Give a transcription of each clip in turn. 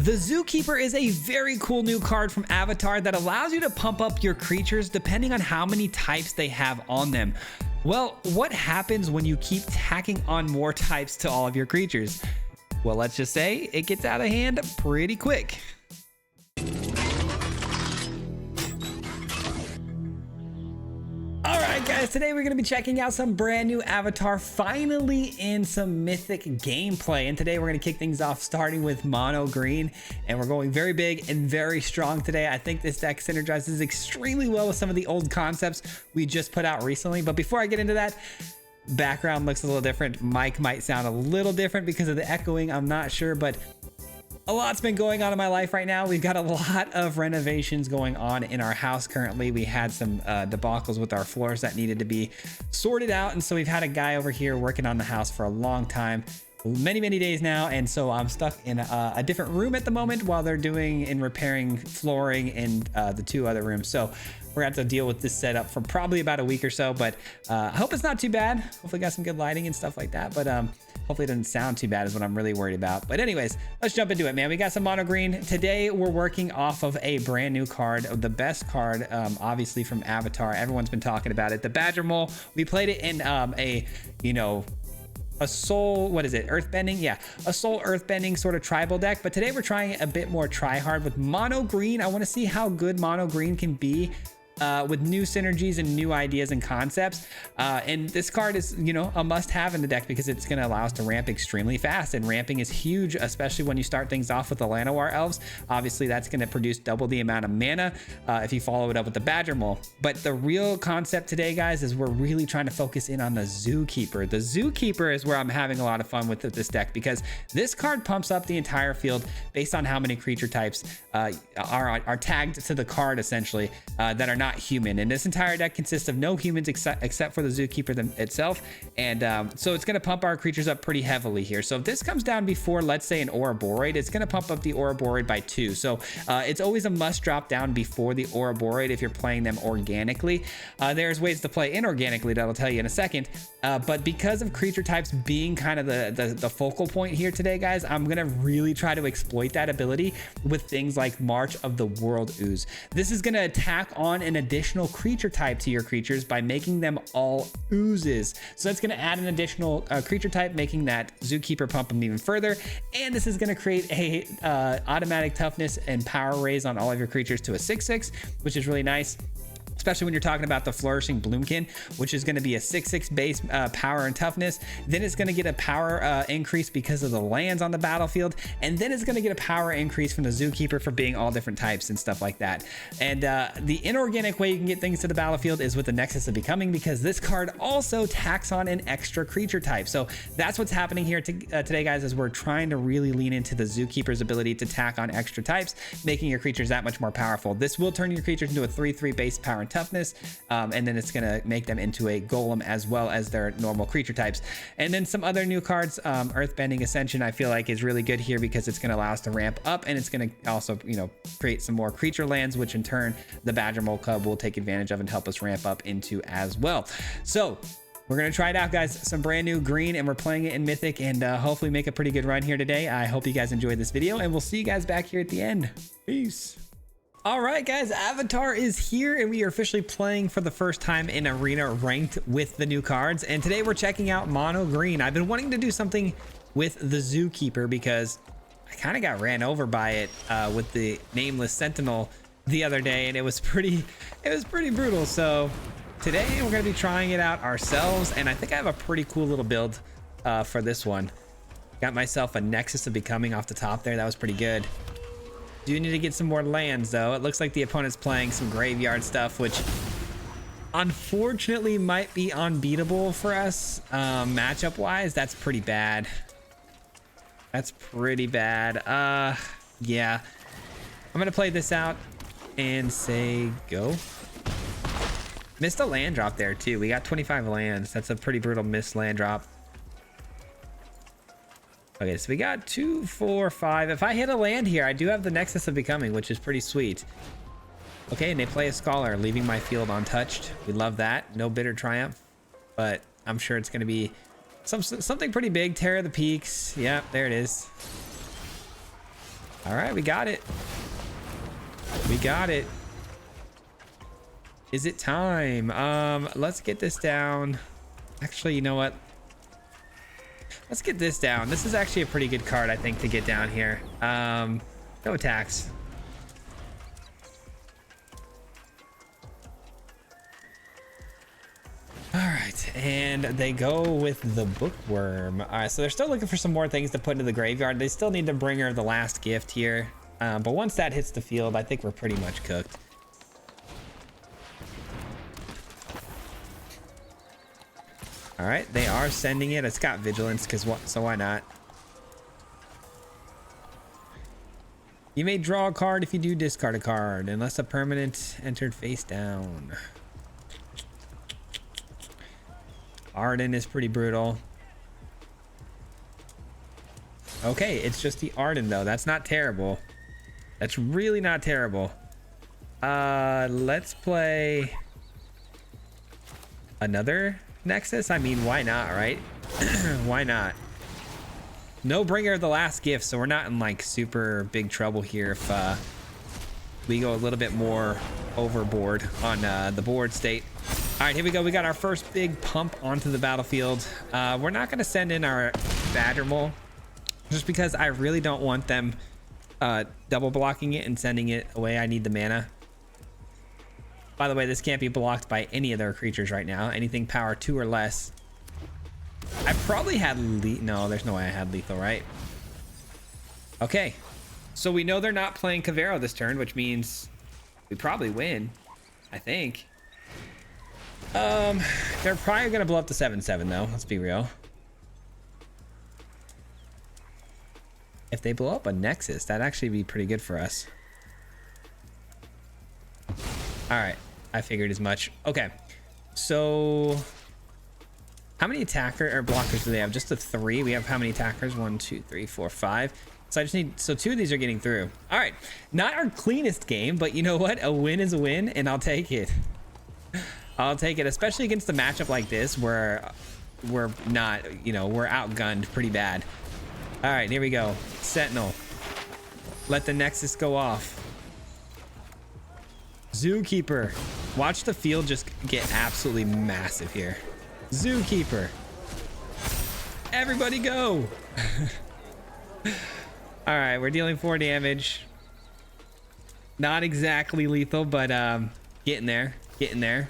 The Zookeeper is a very cool new card from Avatar that allows you to pump up your creatures depending on how many types they have on them. Well, what happens when you keep tacking on more types to all of your creatures? Well, let's just say it gets out of hand pretty quick. Alright guys, today we're going to be checking out some brand new Avatar, finally in some Mythic gameplay. And today we're going to kick things off starting with mono green, and we're going very big and very strong today. I think this deck synergizes extremely well with some of the old concepts we just put out recently. But before I get into that, background looks a little different. Mic might sound a little different because of the echoing, I'm not sure, but a lot's been going on in my life right now. We've got a lot of renovations going on in our house currently. We had some debacles with our floors that needed to be sorted out. And so we've had a guy over here working on the house for a long time, many days now. And so I'm stuck in a different room at the moment while they're doing and repairing flooring in the two other rooms. So we're gonna have to deal with this setup for probably about a week or so, but I hope it's not too bad. Hopefully got some good lighting and stuff like that, but hopefully it doesn't sound too bad is what I'm really worried about. But anyways, let's jump into it, man. We got some mono green. Today we're working off of a brand new card, the best card, obviously from Avatar. Everyone's been talking about it. The Badger Mole. We played it in a soul, what is it, earthbending? Yeah, a soul earthbending sort of tribal deck. But today we're trying a bit more try hard with mono green. I want to see how good mono green can be with new synergies and new ideas and concepts. And this card is, you know, a must have in the deck because it's going to allow us to ramp extremely fast. And ramping is huge, especially when you start things off with the Llanowar elves. Obviously, that's going to produce double the amount of mana if you follow it up with the Badger Mole. But the real concept today, guys, is we're really trying to focus in on the Zookeeper. The Zookeeper is where I'm having a lot of fun with this deck because this card pumps up the entire field based on how many creature types are tagged to the card, essentially, that are not human. And this entire deck consists of no humans except for the Zookeeper itself. And so it's going to pump our creatures up pretty heavily here. So if this comes down before, let's say, an Ouroboros, it's going to pump up the Ouroboros by 2. So it's always a must drop down before the Ouroboros if you're playing them organically. There's ways to play inorganically that I'll tell you in a second. But because of creature types being kind of the focal point here today, guys, I'm going to really try to exploit that ability with things like March of the World Ooze. This is going to attack on an additional creature type to your creatures by making them all oozes. So that's going to add an additional creature type, making that Zookeeper pump them even further. And this is going to create a automatic toughness and power raise on all of your creatures to a 6/6, which is really nice, especially when you're talking about the Flourishing Bloomkin, which is going to be a 6/6 base power and toughness. Then it's going to get a power increase because of the lands on the battlefield. And then it's going to get a power increase from the Zookeeper for being all different types and stuff like that. And the inorganic way you can get things to the battlefield is with the Nexus of Becoming, because this card also tacks on an extra creature type. So that's what's happening here today, guys, is we're trying to really lean into the Zookeeper's ability to tack on extra types, making your creatures that much more powerful. This will turn your creatures into a 3/3 base power and toughness, and then it's gonna make them into a golem as well as their normal creature types. And then some other new cards, Earthbending Ascension, I feel like is really good here because it's gonna allow us to ramp up, and it's gonna also, you know, create some more creature lands, which in turn the Badger Mole Cub will take advantage of and help us ramp up into as well. So we're gonna try it out, guys. Some brand new green, and we're playing it in Mythic, and hopefully make a pretty good run here today. I hope you guys enjoyed this video, and we'll see you guys back here at the end. Peace. All right, guys, Avatar is here, and we are officially playing for the first time in Arena ranked with the new cards. And today we're checking out mono green. I've been wanting to do something with the Zookeeper because I kind of got ran over by it with the Nameless Sentinel the other day, and it was pretty brutal. So today we're gonna be trying it out ourselves, and I think I have a pretty cool little build for this one. Got myself a Nexus of Becoming off the top there. That was pretty good. Do need to get some more lands, though. It looks like the opponent's playing some graveyard stuff, which unfortunately might be unbeatable for us matchup wise. That's pretty bad. That's pretty bad. Yeah, I'm gonna play this out and say go. Missed a land drop there too. We got 25 lands. That's a pretty brutal missed land drop. Okay, so we got 2, 4, 5. If I hit a land here, I do have the Nexus of Becoming, which is pretty sweet. Okay, and they play a Scholar, leaving my field untouched. We love that. No Bitter Triumph, but I'm sure it's going to be something pretty big. Terror of the Peaks. Yep, there it is. All right, we got it. We got it. Is it time? Let's get this down. Actually, you know what? Let's get this down. This is actually a pretty good card, I think, to get down here. No attacks. All right, and they go with the bookworm. All right, so they're still looking for some more things to put into the graveyard. They still need the bringer of the last gift here. But once that hits the field, I think we're pretty much cooked. All right, they are sending it. It's got vigilance, so why not? You may draw a card if you do discard a card, unless a permanent entered face down. Arden is pretty brutal. Okay, it's just the Arden though. That's not terrible. That's really not terrible. Let's play another Nexus. I mean, why not, right? Why not? No bringer of the last gift, so we're not in like super big trouble here if we go a little bit more overboard on the board state. All right, here we go. We got our first big pump onto the battlefield. We're not going to send in our Badgermole just because I really don't want them double blocking it and sending it away. I need the mana. By the way, this can't be blocked by any of their creatures right now. Anything power 2 or less. I probably had no, there's no way I had lethal, right? Okay, so we know they're not playing Kavero this turn, which means we probably win, I think. They're probably gonna blow up the 7/7 though. Let's be real. If they blow up a Nexus, that'd actually be pretty good for us. All right, I figured as much. Okay, so how many attacker or blockers do they have? Just the 3. We have how many attackers? 1, 2, 3, 4, 5. So I just need, so 2 of these are getting through. All right, not our cleanest game, but you know what? A win is a win, and I'll take it. I'll take it, especially against a matchup like this where we're not, you know, we're outgunned pretty bad. All right, here we go. Sentinel. Let the Nexus go off. Zookeeper. Watch the field just get absolutely massive here. Zookeeper. Everybody go. All right, we're dealing 4 damage. Not exactly lethal, but getting there. Getting there.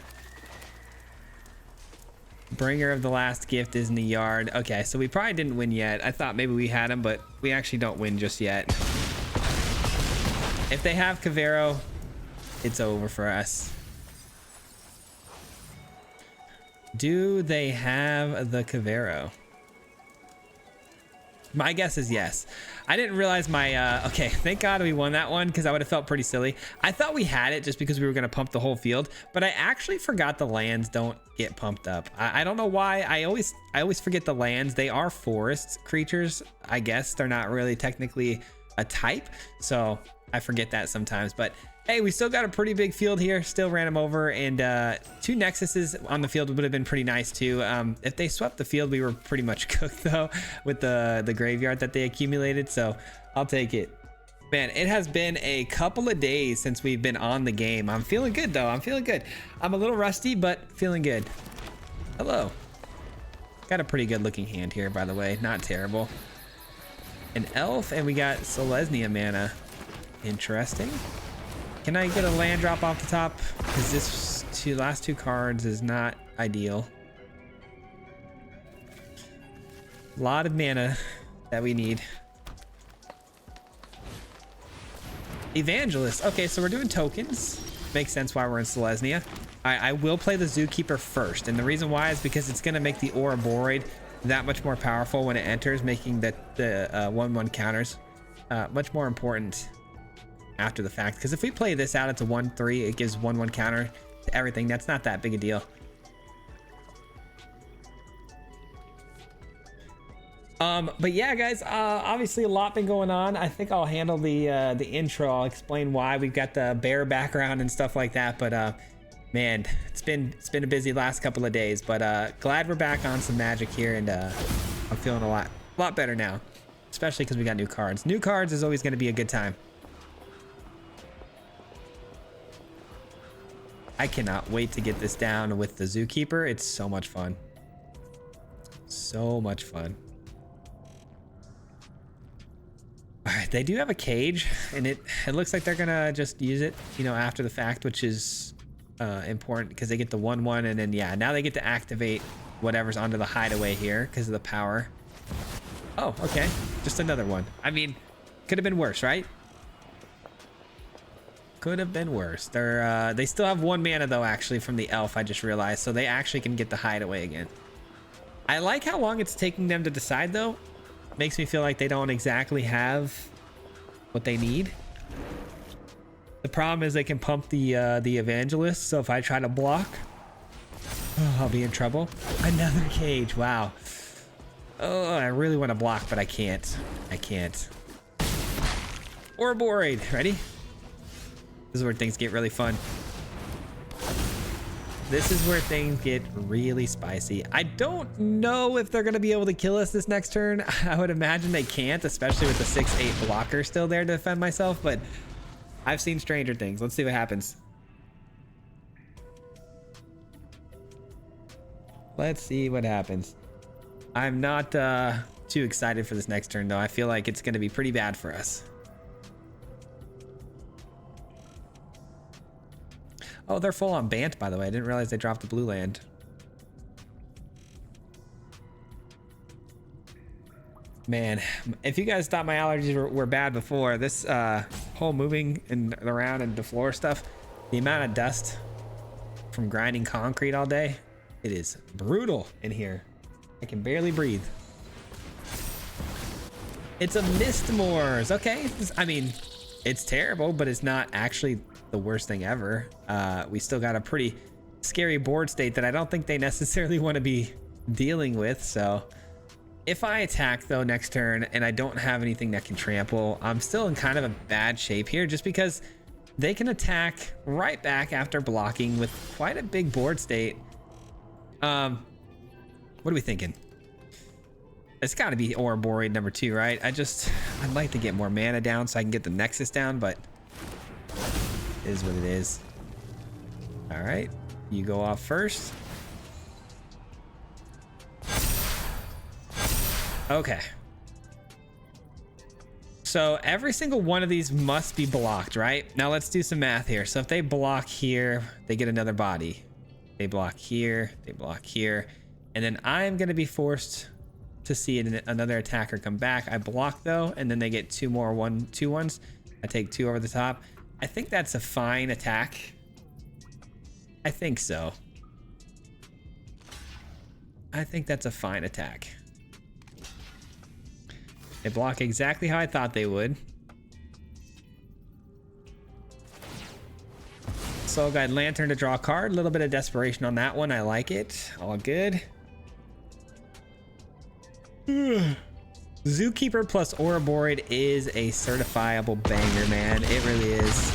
Bringer of the last gift is in the yard. Okay, so we probably didn't win yet. I thought maybe we had him, but we actually don't win just yet. If they have Kavero, it's over for us. Do they have the Kavero? My guess is yes. I didn't realize my, okay, thank God we won that one because I would have felt pretty silly. I thought we had it just because we were going to pump the whole field, but I actually forgot the lands don't get pumped up. I don't know why. I always forget the lands. They are forest creatures. I guess they're not really technically a type, so I forget that sometimes, but hey, we still got a pretty big field here. Still ran them over, and 2 Nexuses on the field would have been pretty nice too. If they swept the field, we were pretty much cooked though with the graveyard that they accumulated. So I'll take it. Man, it has been a couple of days since we've been on the game. I'm feeling good though. I'm feeling good. I'm a little rusty, but feeling good. Hello. Got a pretty good looking hand here, by the way. Not terrible. An elf, and we got Selesnya mana. Interesting. Can I get a land drop off the top? Because this last 2 cards is not ideal. A lot of mana that we need. Evangelist. Okay, so we're doing tokens. Makes sense why we're in Selesnya. I will play the Zookeeper first, and the reason why is because it's going to make the Ouroborid that much more powerful when it enters, making the 1/1 counters much more important after the fact, because if we play this out, it's a 1/3, it gives 1/1 counter to everything. That's not that big a deal. But yeah, guys, obviously a lot been going on. I think I'll handle the intro. I'll explain why we've got the bear background and stuff like that. But man, it's been a busy last couple of days, but glad we're back on some Magic here, and I'm feeling a lot better now. especially because we got new cards. New cards is always going to be a good time. I cannot wait to get this down with the Zookeeper. It's so much fun. So much fun. All right, they do have a cage, and it looks like they're gonna just use it, you know, after the fact, which is important because they get the 1/1, and then yeah, now they get to activate whatever's onto the hideaway here because of the power. Oh, okay, just another one. I mean, could have been worse, right? Could have been worse. They still have 1 mana though, actually, from the elf. I just realized, so they actually can get the hideaway again. I like how long it's taking them to decide though. Makes me feel like they don't exactly have what they need. The problem is they can pump the evangelist, so if I try to block, I'll be in trouble. Another cage, wow. Oh, I really want to block, but I can't. I can't. Ouroboros, ready? This is where things get really fun. This is where things get really spicy. I don't know if they're going to be able to kill us this next turn. I would imagine they can't, especially with the 6/8 blocker still there to defend myself, but I've seen stranger things. Let's see what happens. Let's see what happens. I'm not too excited for this next turn, though. I feel like it's going to be pretty bad for us. Oh, they're full on Bant, by the way. I didn't realize they dropped the blue land. Man, if you guys thought my allergies were bad before, this whole moving and around and the floor stuff, the amount of dust from grinding concrete all day, it is brutal in here. I can barely breathe. It's a Mistmores. Okay, I mean, it's terrible, but it's not actually the worst thing ever. We still got a pretty scary board state that I don't think they necessarily want to be dealing with. So if I attack though next turn and I don't have anything that can trample, I'm still in kind of a bad shape here, just because they can attack right back after blocking with quite a big board state. What are we thinking? It's got to be Ouroboros number 2, right? I'd like to get more mana down so I can get the Nexus down, but it is what it is. All right, you go off first. Okay. So every single one of these must be blocked, right? Now let's do some math here. So if they block here, they get another body. They block here, they block here, and then I'm gonna be forced to see another attacker come back. I block though, and then they get 2 more 1/2s. I take 2 over the top. I think that's a fine attack. I think so. I think that's a fine attack. They block exactly how I thought they would. Soul Guide Lantern to draw a card. A little bit of desperation on that one. I like it. All good. Zookeeper plus Ouroboros is a certifiable banger, man. It really is.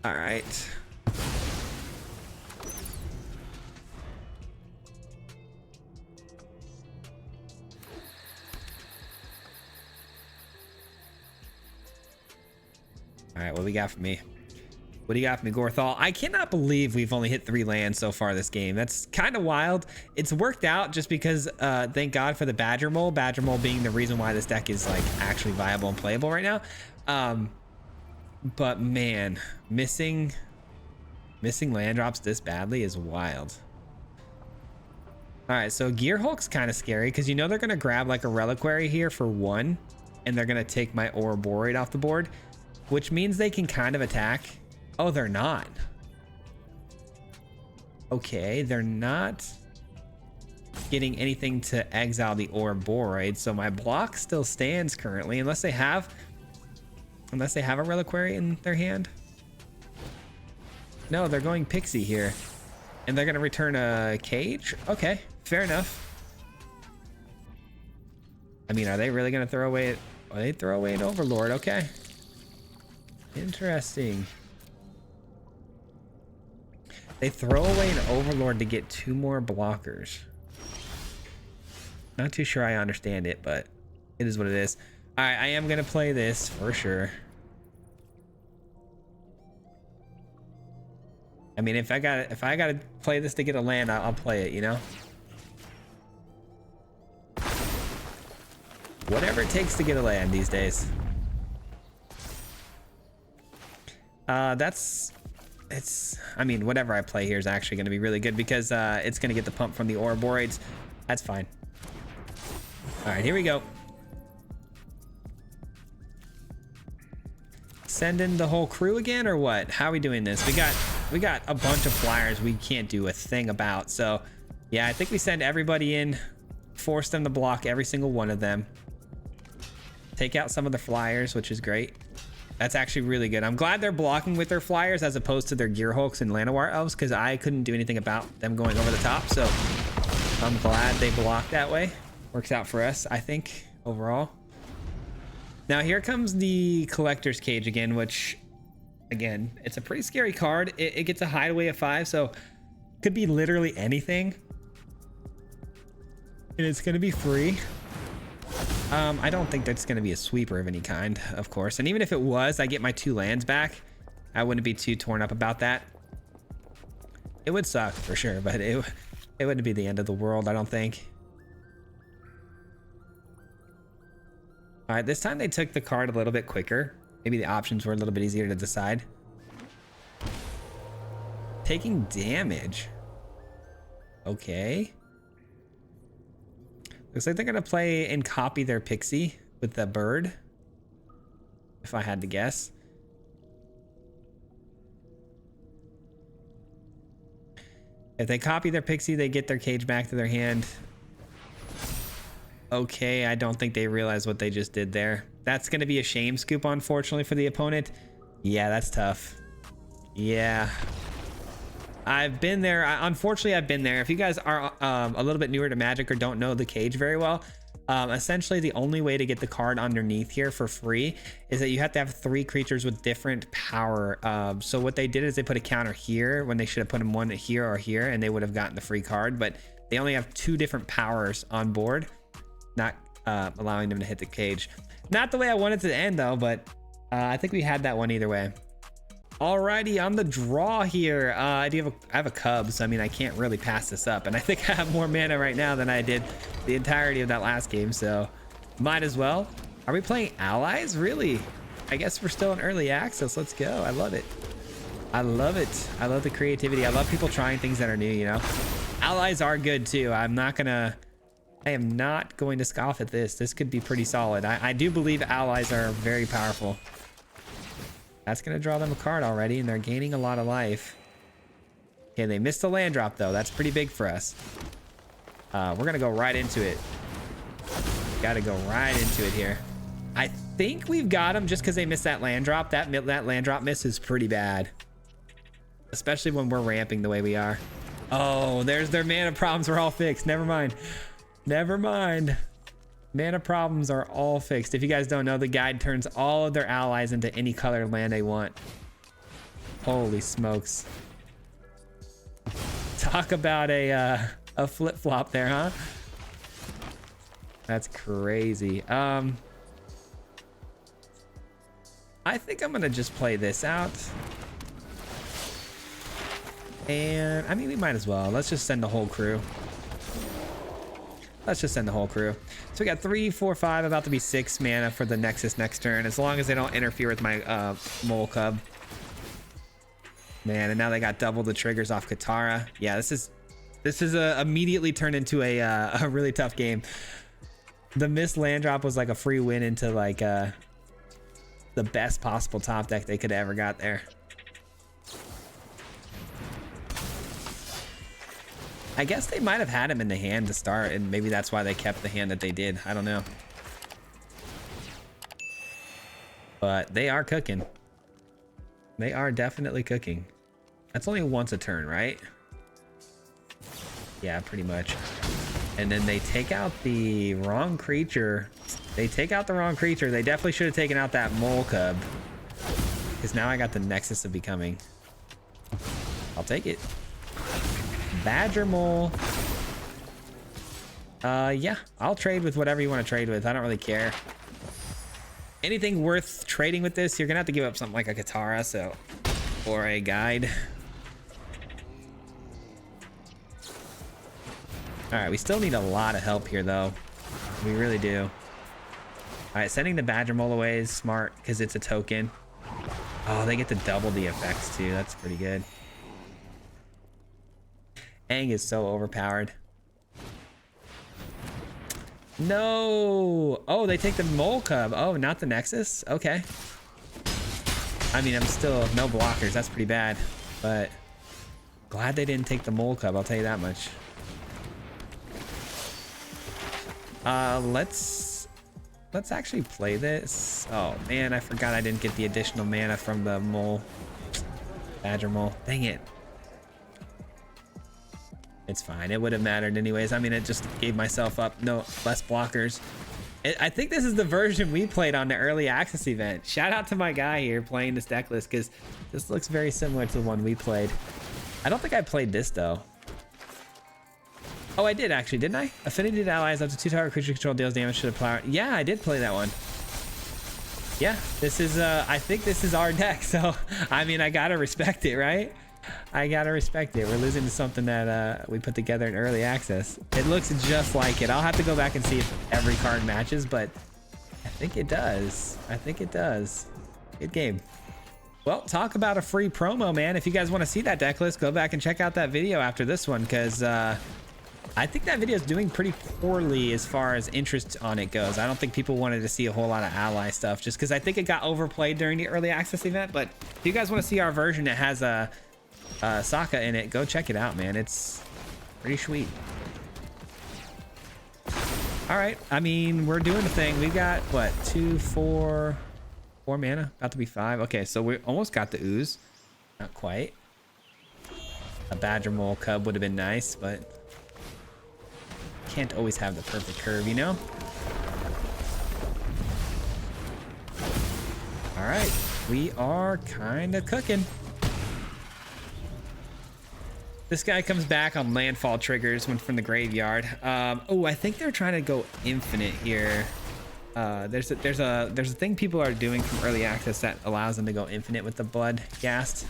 All right. All right, what do we got for me? What do you got for me, Gorthal? I cannot believe we've only hit 3 lands so far this game. That's kind of wild. It's worked out just because, thank God for the Badger Mole. Badger Mole being the reason why this deck is like actually viable and playable right now. But man, missing land drops this badly is wild. All right, so Gear Hulk's kind of scary because you know they're gonna grab like a Reliquary here for 1, and they're gonna take my Ouroboros off the board, which means they can kind of attack. Oh, they're not. Okay, they're not getting anything to exile the Ouroboros, so my block still stands currently, unless they have a Reliquary in their hand. No, they're going Pixie here, and they're gonna return a cage. Okay, fair enough. I mean, are they really gonna throw away? Oh, they throw away an Overlord. Okay, interesting. They throw away an Overlord to get 2 more blockers. Not too sure I understand it, but It is what it is. All right, I am gonna play this for sure. I mean, if I gotta play this to get a land, I'll play it, you know? Whatever it takes to get a land these days. I mean, whatever I play here is actually going to be really good because it's going to get the pump from the Ouroboros. That's fine. All right, here we go. Send in the whole crew again or what? How are we doing this? We got a bunch of flyers we can't do a thing about. So yeah, I think we send everybody in, force them to block every single one of them. Take out some of the flyers, which is great. That's actually really good. I'm glad they're blocking with their flyers as opposed to their Gear Hulks and Llanowar Elves because I couldn't do anything about them going over the top. So I'm glad they blocked that way. Works out for us, I think, overall. Now here comes the Collector's Cage again, which, again, it's a pretty scary card. It gets a hideaway of 5, so could be literally anything. And it's going to be free. I don't think that's going to be a sweeper of any kind, of course. And even if it was, I get my 2 lands back. I wouldn't be too torn up about that. It would suck for sure, but it wouldn't be the end of the world, I don't think. All right, this time they took the card a little bit quicker. Maybe the options were a little bit easier to decide. Taking damage. Okay. Looks like they're gonna play and copy their pixie with the bird, if I had to guess. If they copy their pixie, they get their cage back to their hand. Okay, I don't think they realize what they just did there. That's gonna be a shame scoop, unfortunately, for the opponent. Yeah, that's tough. Yeah. I've been there. Unfortunately, I've been there. If you guys are a little bit newer to Magic or don't know the cage very well, essentially the only way to get the card underneath here for free is that you have to have 3 creatures with different power. So what they did is they put a counter here when they should have put them one here or here, and they would have gotten the free card. But they only have 2 different powers on board, not allowing them to hit the cage. Not the way I wanted to end though, but I think we had that one either way. Alrighty, on the draw here, I have a Cub, so I mean I can't really pass this up, and I think I have more mana right now than I did the entirety of that last game, so might as well. Are we playing allies? Really? I guess we're still in early access. Let's go. I love it. I love it. I love the creativity. I love people trying things that are new, you know. Allies are good too. I am not going to scoff at this. This could be pretty solid. I do believe allies are very powerful. That's going to draw them a card already, and they're gaining a lot of life. Okay, they missed the land drop, though. That's pretty big for us. We're going to go right into it. Got to go right into it here. I think we've got them just because they missed that land drop. That land drop miss is pretty bad, especially when we're ramping the way we are. Oh, there's their mana problems are all fixed. Never mind. Never mind. Mana problems are all fixed. If you guys don't know, the guide turns all of their allies into any color land they want. Holy smokes. Talk about a flip-flop there, huh? That's crazy. I think I'm gonna just play this out. And I mean, we might as well. Let's just send the whole crew. Let's just send the whole crew. So we got 3, 4, 5, about to be 6 mana for the Nexus next turn, as long as they don't interfere with my Mole Cub. Man, and now they got double the triggers off Katara. Yeah, this is immediately turned into a really tough game. The missed land drop was like a free win into like the best possible top deck they could have ever got there. I guess they might have had him in the hand to start, and maybe that's why they kept the hand that they did. I don't know. But they are cooking. They are definitely cooking. That's only once a turn, right? Yeah, pretty much. And then they take out the wrong creature. They take out the wrong creature. They definitely should have taken out that Mole Cub. Because now I got the Nexus of Becoming. I'll take it. Badger Mole. Yeah, I'll trade with whatever you want to trade with. I don't really care. Anything worth trading with this, you're gonna have to give up something like a Katara, so, or a guide. All right, we still need a lot of help here though. We really do. All right, sending the Badger Mole away is smart because it's a token. Oh, they get to double the effects too. That's pretty good. Aang is so overpowered. No. Oh, they take the Mole Cub. Oh, not the Nexus. Okay. I mean, I'm still no blockers. That's pretty bad, but glad they didn't take the Mole Cub. I'll tell you that much. Let's actually play this. Oh man, I forgot I didn't get the additional mana from the mole. Badger Mole. Dang it. It's fine. It would have mattered anyways. I mean, it just gave myself up no less blockers. I think this is the version we played on the early access event. Shout out to my guy here playing this deck list because this looks very similar to the one we played. I don't think I played this though. Oh, I did actually, didn't I? Affinity to allies up to 2 target creature control deals damage to the player. Yeah, I did play that one. Yeah, this is, I think this is our deck. So, I mean, I gotta respect it, right? I gotta respect it. We're losing to something that we put together in early access. It looks just like it. I'll have to go back and see if every card matches, but I think it does. I think it does. Good game. Well, talk about a free promo, man. If you guys want to see that deck list, go back and check out that video after this one, because I think that video is doing pretty poorly as far as interest on it goes. I don't think people wanted to see a whole lot of ally stuff just because I think it got overplayed during the early access event. But if you guys want to see our version that has a Sokka in it, go check it out, man. It's pretty sweet. All right. I mean, we're doing the thing. We've got what, 4 mana, about to be 5. Okay, so we almost got the ooze. Not quite. A Badger Mole Cub would have been nice, but can't always have the perfect curve, you know? All right, we are kind of cooking. This guy comes back on landfall triggers when from the graveyard. Oh, I think they're trying to go infinite here. There's a thing people are doing from early access that allows them to go infinite with the blood ghast.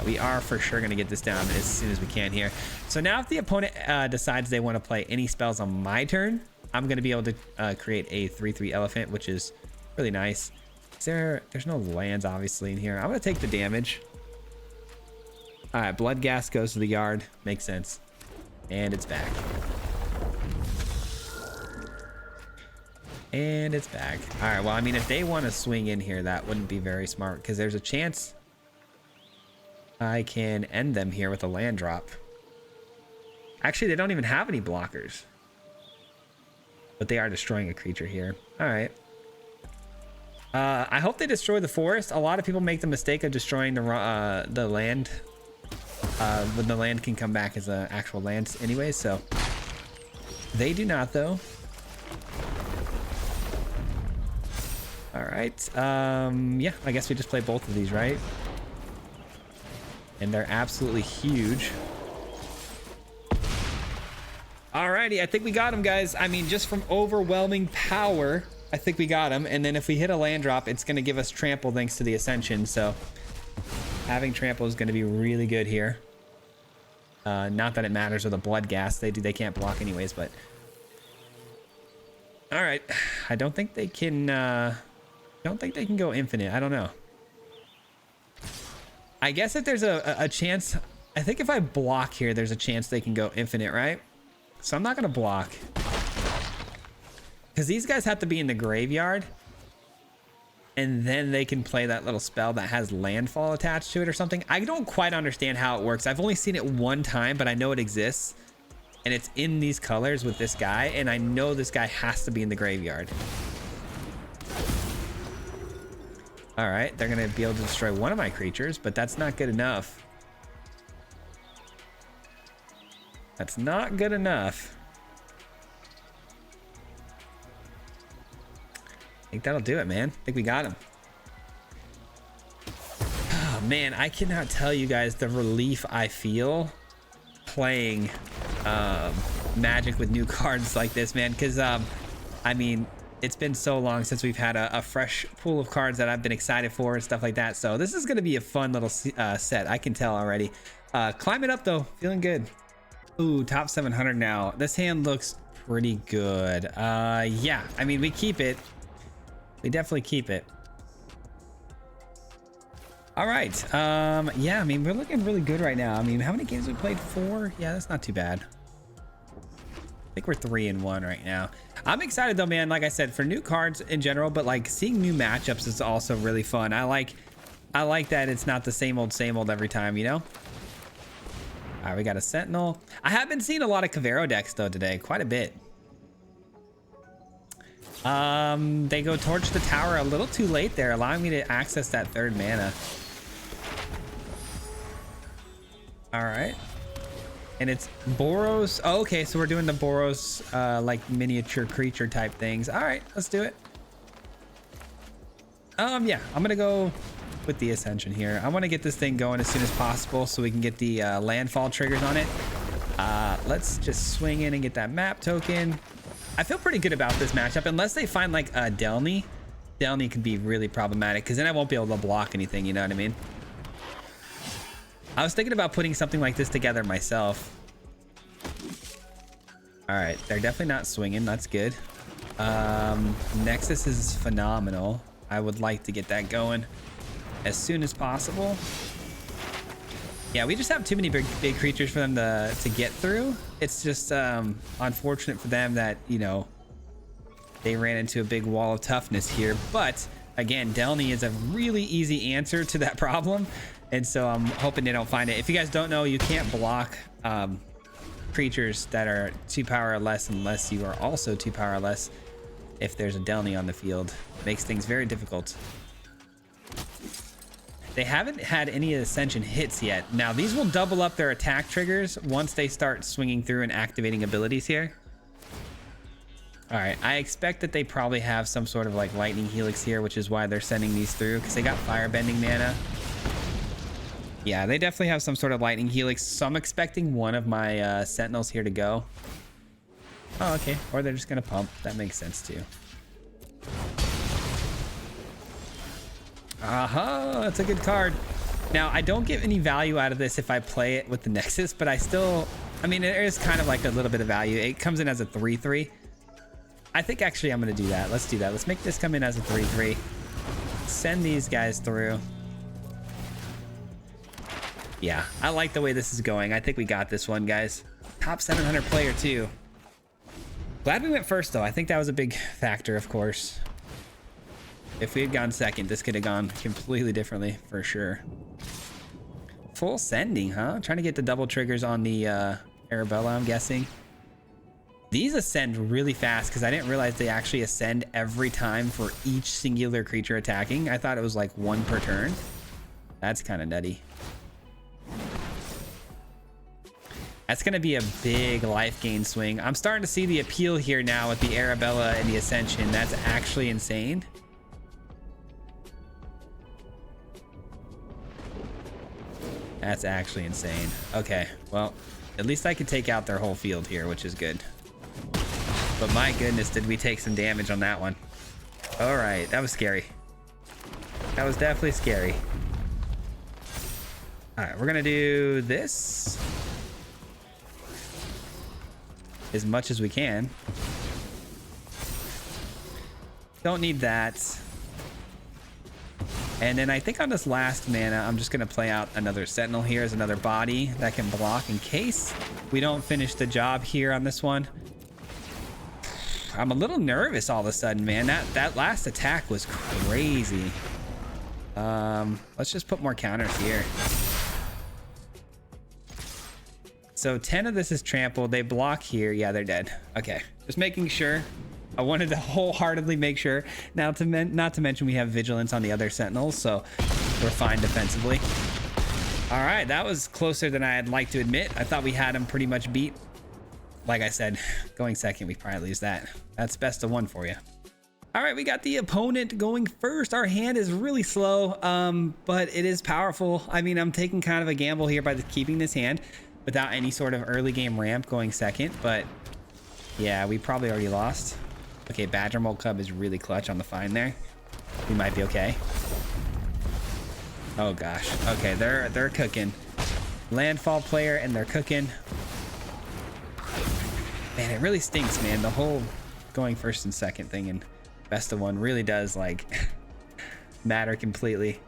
We are for sure going to get this down as soon as we can here. So now if the opponent decides they want to play any spells on my turn, I'm going to be able to create a 3/3 elephant, which is really nice. There's no lands obviously in here. I'm going to take the damage. All right, Bloodghast goes to the yard. Makes sense. And it's back. And it's back. All right, well, I mean, if they want to swing in here, that wouldn't be very smart because there's a chance I can end them here with a land drop. Actually, they don't even have any blockers. But they are destroying a creature here. All right. I hope they destroy the forest. A lot of people make the mistake of destroying the land. When the land can come back as an actual land anyway, so. They do not, though. All right. Yeah, I guess we just play both of these, right? And they're absolutely huge. Alrighty, I think we got him, guys. I mean, just from overwhelming power, I think we got him. And then if we hit a land drop, it's going to give us trample thanks to the Ascension. So having trample is going to be really good here. Not that it matters with a Bloodghast. They can't block anyways, but all right. I don't think they can go infinite. I don't know. I guess if there's a chance, I think if I block here, there's a chance they can go infinite, right? So I'm not going to block. Because these guys have to be in the graveyard. And then they can play that little spell that has landfall attached to it or something. I don't quite understand how it works. I've only seen it one time, but I know it exists. And it's in these colors with this guy. And I know this guy has to be in the graveyard. All right, they're gonna be able to destroy one of my creatures, but that's not good enough. That's not good enough. I think that'll do it, man. I think we got him. Oh man, I cannot tell you guys the relief I feel playing Magic with new cards like this, man, because I mean, it's been so long since we've had a fresh pool of cards that I've been excited for and stuff like that. So this is going to be a fun little set. I can tell already. Climbing up though, feeling good. Ooh, top 700 now. This hand looks pretty good. Yeah, I mean, we keep it. We definitely keep it. All right. Yeah, I mean, we're looking really good right now. I mean, how many games we played? 4? Yeah, that's not too bad. I think we're 3-1 right now. I'm excited though, man. Like I said, for new cards in general, but like seeing new matchups is also really fun. I like that it's not the same old every time, you know? All right, we got a Sentinel. I have been seeing a lot of Kavero decks though today, quite a bit. They go Torch the Tower a little too late there, allowing me to access that 3rd mana. All right. And it's Boros. Oh, okay, so we're doing the Boros like miniature creature type things. All right, let's do it. Yeah, I'm gonna go with the Ascension here. I want to get this thing going as soon as possible so we can get the landfall triggers on it. Let's just swing in and get that map token. I feel pretty good about this matchup, unless they find like a Delny. Delny could be really problematic because then I won't be able to block anything, you know what I mean? I was thinking about putting something like this together myself. All right, they're definitely not swinging. That's good. Nexus is phenomenal. I would like to get that going as soon as possible. Yeah, we just have too many big creatures for them to get through. It's just unfortunate for them that, you know, they ran into a big wall of toughness here. But again, Delny is a really easy answer to that problem. And so I'm hoping they don't find it. If you guys don't know, you can't block creatures that are 2 power or less unless you are also 2 power or less. If there's a Delny on the field, it makes things very difficult. They haven't had any Ascension hits yet. Now these will double up their attack triggers once they start swinging through and activating abilities here. All right, I expect that they probably have some sort of like lightning helix here, which is why they're sending these through, because they got firebending mana. Yeah, they definitely have some sort of lightning helix. So I'm expecting one of my sentinels here to go. Oh, okay. Or they're just gonna pump. That makes sense too. Aha, that's a good card. Now, I don't get any value out of this if I play it with the Nexus, but I mean, it is kind of like a little bit of value. It comes in as a 3/3. I think actually I'm gonna do that. Let's do that. Let's make this come in as a 3/3. Send these guys through. Yeah, I like the way this is going. I think we got this one, guys. Top 700 player too. Glad we went first though. I think that was a big factor, of course. If we had gone second, this could have gone completely differently for sure. Full sending, huh? Trying to get the double triggers on the Arabella, I'm guessing. These ascend really fast because I didn't realize they actually ascend every time for each singular creature attacking. I thought it was like 1 per turn. That's kind of nutty. That's going to be a big life gain swing. I'm starting to see the appeal here now with the Arabella and the Ascension. That's actually insane. That's actually insane. Okay, well, at least I could take out their whole field here, which is good. But my goodness, did we take some damage on that one. All right, that was scary. That was definitely scary. All right, we're gonna do this as much as we can. Don't need that. And then I think on this last mana, I'm just gonna play out another Sentinel here as another body that can block in case we don't finish the job here on this one. I'm a little nervous all of a sudden, man. That last attack was crazy. Let's just put more counters here. So 10 of this is trampled. They block here. Yeah, they're dead. Okay, just making sure. I wanted to wholeheartedly make sure. Now, not to mention we have vigilance on the other sentinels, so we're fine defensively. All right, that was closer than I'd like to admit. I thought we had him pretty much beat. Like I said, going second, we probably lose that. That's best of 1 for you. All right, we got the opponent going first. Our hand is really slow, but it is powerful. I mean, I'm taking kind of a gamble here by keeping this hand. without any sort of early game ramp going second, but yeah, we probably already lost. Okay, Badger Mole Cub is really clutch on the find there. We might be okay. Oh gosh. Okay, they're cooking. Landfall player and they're cooking. Man, it really stinks, man. The whole going first and second thing in best of one really does like matter completely.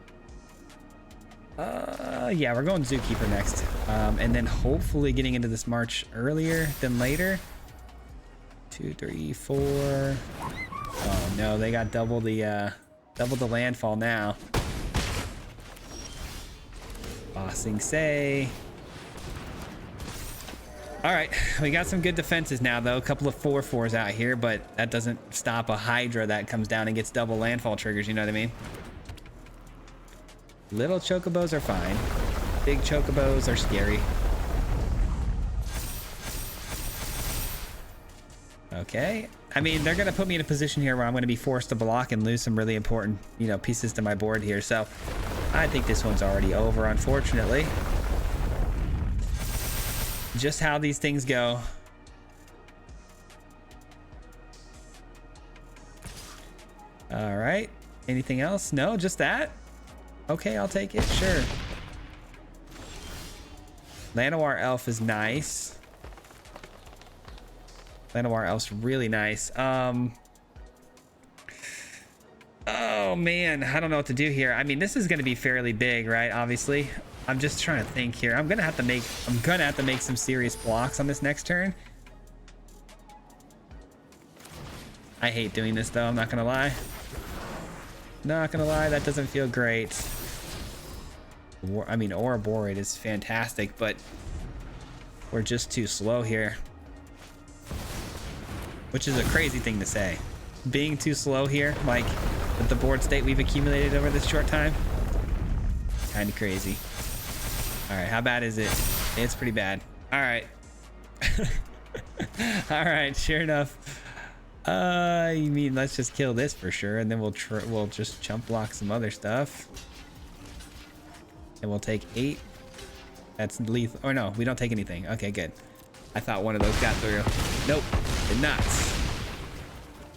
Yeah, we're going Zookeeper next. And then hopefully getting into this march earlier than later. 2, 3, 4. Oh no, they got double the landfall now. Bossing Say. All right, we got some good defenses now though. A couple of 4/4s out here, but that doesn't stop a Hydra that comes down and gets double landfall triggers, you know what I mean? Little chocobos are fine. Big chocobos are scary. Okay. I mean, they're going to put me in a position here where I'm going to be forced to block and lose some really important, you know, pieces to my board here. So I think this one's already over, unfortunately. Just how these things go. All right. Anything else? No, just that? Okay, I'll take it. Sure. Llanowar Elf is nice. Llanowar Elf's really nice. Oh man, I don't know what to do here. I mean, this is going to be fairly big, right? Obviously. I'm just trying to think here. I'm gonna have to make some serious blocks on this next turn. I hate doing this though, I'm not gonna lie. Not gonna lie, that doesn't feel great. I mean, Ouroborid is fantastic, but we're just too slow here. Which is a crazy thing to say. Being too slow here, like with the board state we've accumulated over this short time. Kind of crazy. All right, how bad is it? It's pretty bad. All right. All right, sure enough. You mean let's just kill this for sure, and then we'll just chump block some other stuff. And we'll take 8. That's lethal. Or no, we don't take anything. Okay, good. I thought one of those got through. Nope, did not.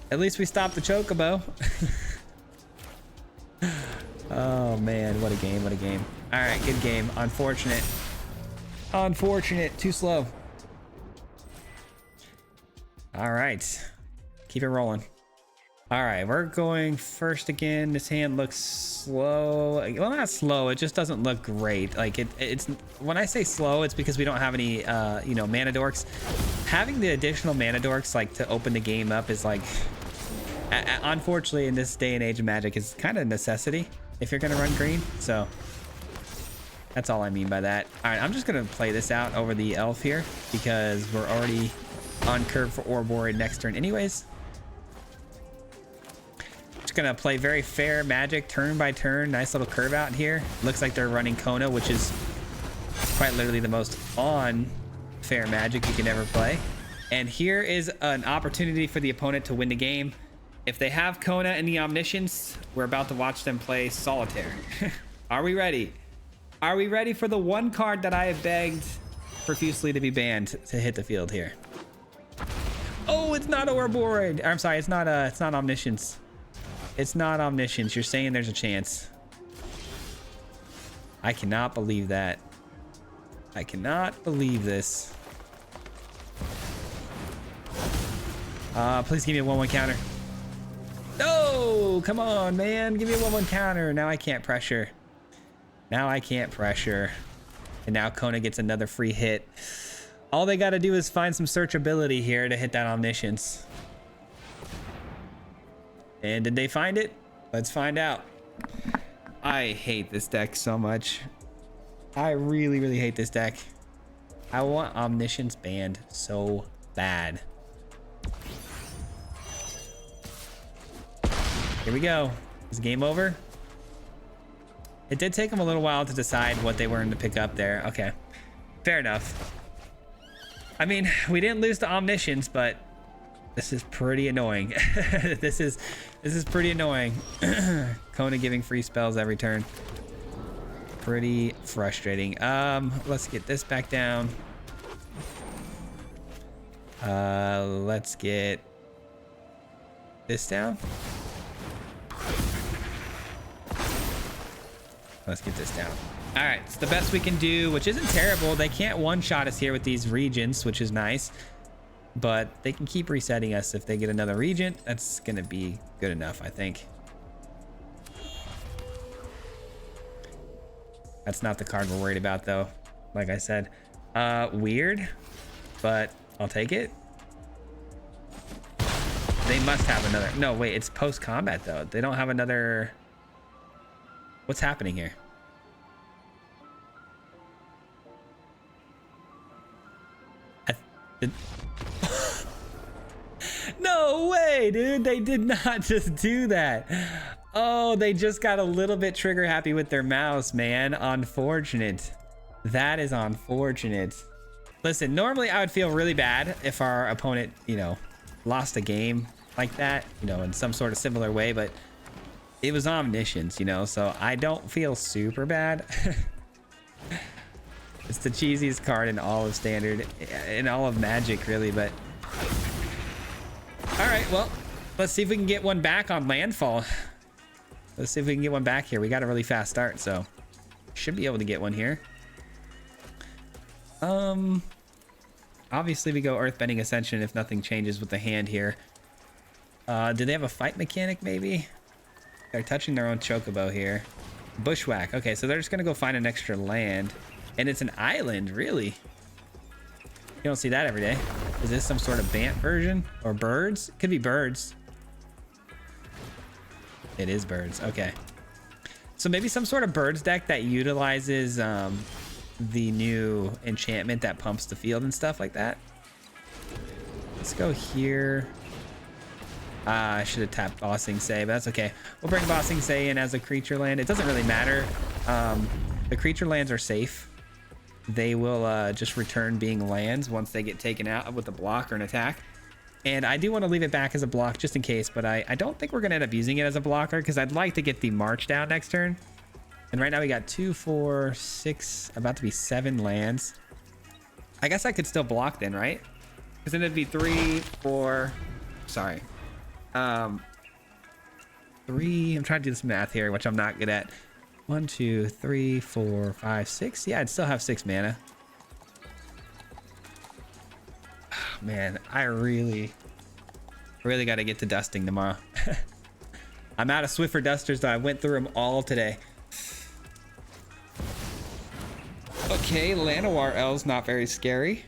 At least we stopped the chocobo. Oh man, what a game, what a game. All right, good game. Unfortunate. Unfortunate, too slow. All right, keep it rolling. All right, we're going first again. This hand looks slow. Well, not slow, it just doesn't look great. Like it's when I say slow, it's because we don't have any you know, mana dorks. Having the additional mana dorks like to open the game up is like, unfortunately in this day and age of Magic, is kind of a necessity if you're gonna run green. So that's all I mean by that. All right, I'm just gonna play this out over the elf here because we're already on curve for Ouroborid next turn anyways. Just gonna play very fair Magic turn by turn. Nice little curve out here. Looks like they're running Kona, which is quite literally the most unfair Magic you can ever play. And here is an opportunity for the opponent to win the game. If they have Kona and the Omniscience, we're about to watch them play Solitaire. Are we ready? Are we ready for the one card that I have begged profusely to be banned to hit the field here? Oh, it's not Ouroborid. I'm sorry, it's not Omniscience. It's not Omniscience. You're saying there's a chance. I cannot believe that. I cannot believe this. Please give me a 1/1 counter. No, come on, man. Give me a 1/1 counter. Now I can't pressure. Now I can't pressure. And now Kona gets another free hit. All they got to do is find some searchability here to hit that Omniscience. And did they find it? Let's find out. I hate this deck so much. I really, really hate this deck. I want Omniscience banned so bad. Here we go. Is game over? It did take them a little while to decide what they were going to pick up there. Okay, fair enough. I mean, we didn't lose to Omniscience, but this is pretty annoying. This is pretty annoying. Kona giving free spells every turn. Pretty frustrating. Let's get this back down. Let's get this down. Let's get this down. All right, it's the best we can do, which isn't terrible. They can't one-shot us here with these regents, which is nice. But they can keep resetting us if they get another regent. That's gonna be good enough, I think. That's not the card we're worried about, though. Like I said, weird, but I'll take it. They must have another. No, wait, it's post-combat, though. They don't have another. What's happening here? No way, dude. They did not just do that. Oh, they just got a little bit trigger happy with their mouse, man. Unfortunate. That is unfortunate. Listen, normally I would feel really bad if our opponent, you know, lost a game like that, you know, in some sort of similar way, but it was omniscience, you know, so I don't feel super bad. It's the cheesiest card in all of Standard, in all of Magic, really, but... All right, well, let's see if we can get one back on landfall. Let's see if we can get one back here. We got a really fast start, so should be able to get one here. Obviously we go Earthbending Ascension if nothing changes with the hand here. Do they have a fight mechanic, maybe? They're touching their own Chocobo here. Bushwhack. Okay, so they're just gonna go find an extra land. And it's an island, really? You don't see that every day. Is this some sort of Bant version? Or birds? Could be birds. It is birds. Okay. So maybe some sort of birds deck that utilizes the new enchantment that pumps the field and stuff like that. Let's go here. I should have tapped Bossing Say, but that's okay. We'll bring Bossing Say in as a creature land. It doesn't really matter. The creature lands are safe. They will just return being lands once they get taken out with a block or an attack. And I do want to leave it back as a block just in case, but I don't think we're going to end up using it as a blocker because I'd like to get the March down next turn. And right now we got 2, 4, 6, about to be 7 lands. I guess I could still block then, right? Because then it'd be 3, 4, sorry. 3, I'm trying to do this math here, which I'm not good at. 1, 2, 3, 4, 5, 6. Yeah, I'd still have 6 mana. Oh, man, I really got to get to dusting tomorrow. I'm out of Swiffer dusters, though. I went through them all today. Okay, Llanowar Elves, not very scary.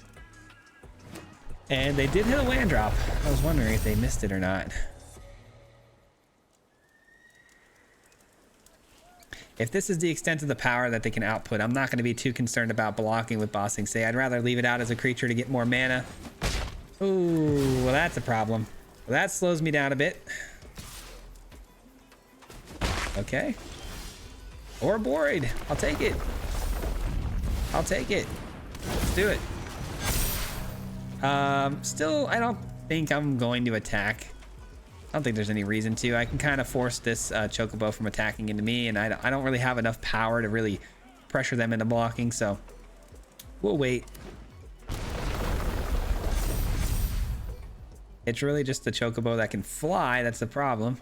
And they did hit a land drop. I was wondering if they missed it or not. If this is the extent of the power that they can output, I'm not going to be too concerned about blocking with Bossing Say. I'd rather leave it out as a creature to get more mana. Ooh, well, that's a problem. Well, that slows me down a bit. Okay. Or Borid. I'll take it. I'll take it. Let's do it. Still, I don't think I'm going to attack. I don't think there's any reason to. I can kind of force this Chocobo from attacking into me, and I don't really have enough power to really pressure them into blocking, so we'll wait. It's really just the Chocobo that can fly. That's the problem.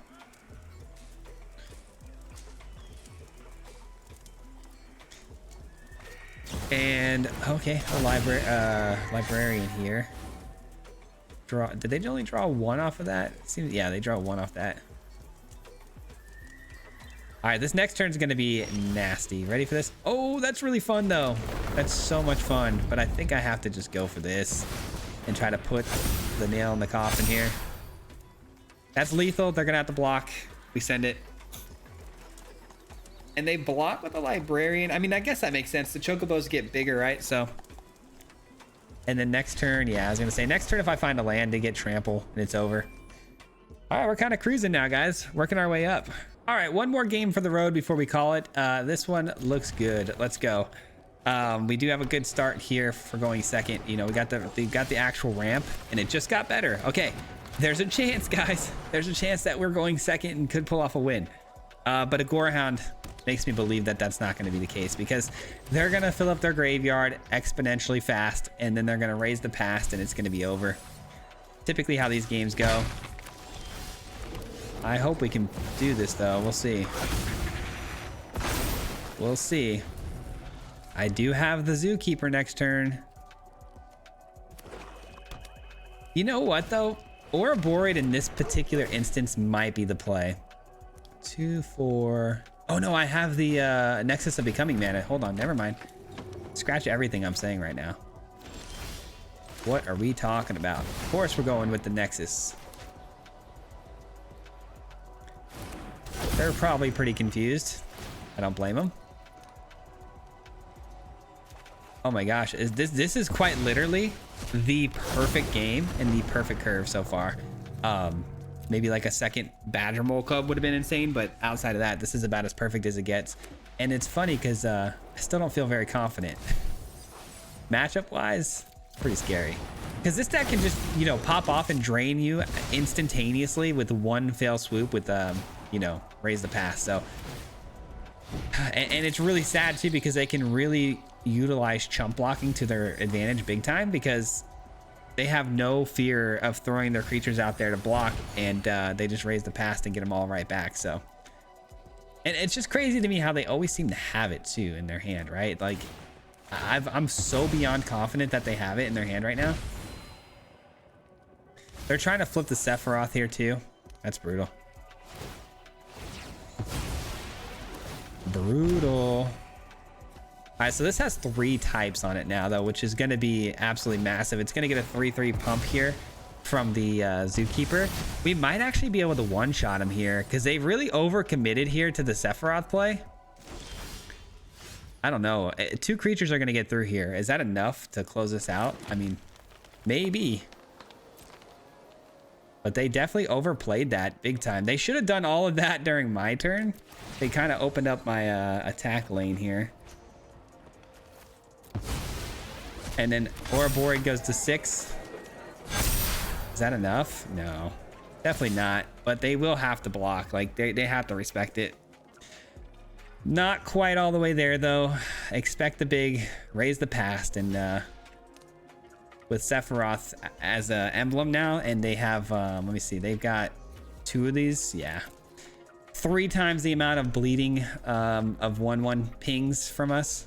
And okay, a librarian here. Did they only draw 1 off of that? Seems, yeah, they draw 1 off that. All right, this next turn is going to be nasty. Ready for this? Oh, that's really fun, though. That's so much fun. But I think I have to just go for this and try to put the nail in the coffin here. That's lethal. They're going to have to block. We send it. And they block with a librarian. I mean, I guess that makes sense. The Chocobos get bigger, right? So... And then next turn, yeah, I was gonna say next turn if I find a land, they get trample and it's over. All right, we're kind of cruising now, guys. Working our way up. All right, one more game for the road before we call it. This one looks good. Let's go. We do have a good start here for going second. You know, we got the actual ramp, and it just got better. Okay, there's a chance, guys. There's a chance that we're going second and could pull off a win. But a Gorehound makes me believe that that's not going to be the case because they're going to fill up their graveyard exponentially fast, and then they're going to raise the past, and it's going to be over. typically how these games go. I hope we can do this though. We'll see. We'll see. I do have the Zookeeper next turn. You know what though? Ouroboros in this particular instance might be the play. 2, 4. Oh no, I have the Nexus of Becoming Mana. Hold on, never mind. Scratch everything I'm saying right now. What are we talking about? Of course we're going with the Nexus. They're probably pretty confused. I don't blame them. Oh my gosh, this is quite literally the perfect game and the perfect curve so far. Maybe like a second Badger Mole Club would have been insane, but outside of that, this is about as perfect as it gets. And it's funny because I still don't feel very confident. Matchup wise, pretty scary. Because this deck can just, you know, pop off and drain you instantaneously with one fail swoop with, you know, raise the pass. So, and it's really sad too because they can really utilize chump blocking to their advantage big time because they have no fear of throwing their creatures out there to block, and they just raise the pass and get them all right back. So, and it's just crazy to me how they always seem to have it too in their hand, right? Like, I'm so beyond confident that they have it in their hand right now. They're trying to flip the Sephiroth here too. That's brutal. Brutal. All right, so this has 3 types on it now, though, which is going to be absolutely massive. It's going to get a 3/3 pump here from the Zookeeper. We might actually be able to one-shot him here because they've really overcommitted here to the Sephiroth play. I don't know. 2 creatures are going to get through here. Is that enough to close this out? I mean, maybe. But they definitely overplayed that big time. They should have done all of that during my turn. They kind of opened up my attack lane here. And then Ouroboros goes to 6. Is that enough? No, definitely not. But they will have to block. Like, they have to respect it. Not quite all the way there, though. Expect the big raise the past. And with Sephiroth as an emblem now, and they have, let me see, they've got 2 of these. Yeah. 3 times the amount of bleeding of 1/1 pings from us.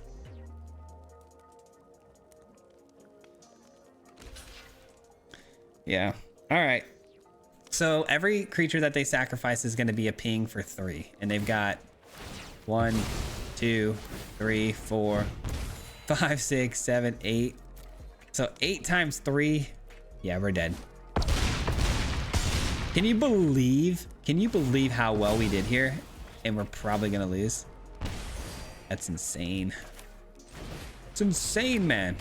Yeah. All right. So every creature that they sacrifice is going to be a ping for 3. And they've got 1, 2, 3, 4, 5, 6, 7, 8. So 8 times 3. Yeah, we're dead. Can you believe how well we did here? And we're probably going to lose. That's insane. It's insane, man.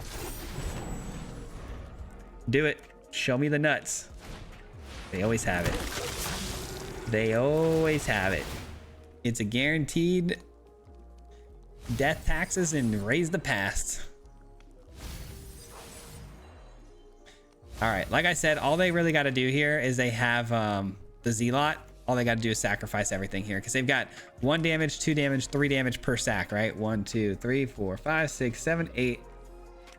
Do it. Show me the nuts. They always have it. They always have it. It's a guaranteed death taxes and raise the past. All right, like I said, all they really got to do here is they have the Zealot. All they got to do is sacrifice everything here because they've got 1 damage, 2 damage, 3 damage per sack, right? 1, 2, 3, 4, 5, 6, 7, 8,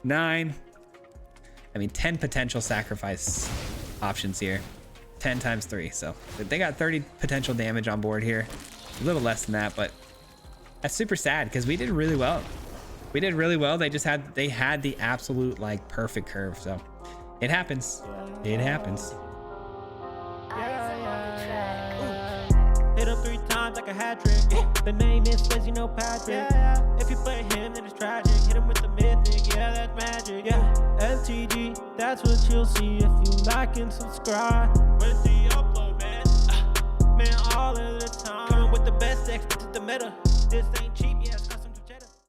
9. I mean, 10 potential sacrifice options here. 10 times 3. So they got 30 potential damage on board here. A little less than that, but that's super sad because we did really well. We did really well. They had the absolute like perfect curve. So it happens. It happens. Hit him 3 times like a hat trick. The name is Swayze, no Patrick. If you play him, then it's tragic. Hit him with the mythic, yeah, that's magic. Yeah, MTG, that's what you'll see if you like and subscribe. Where's the upload, man? Man, all of the time. Coming with the best decks, this is the meta. This ain't cheap.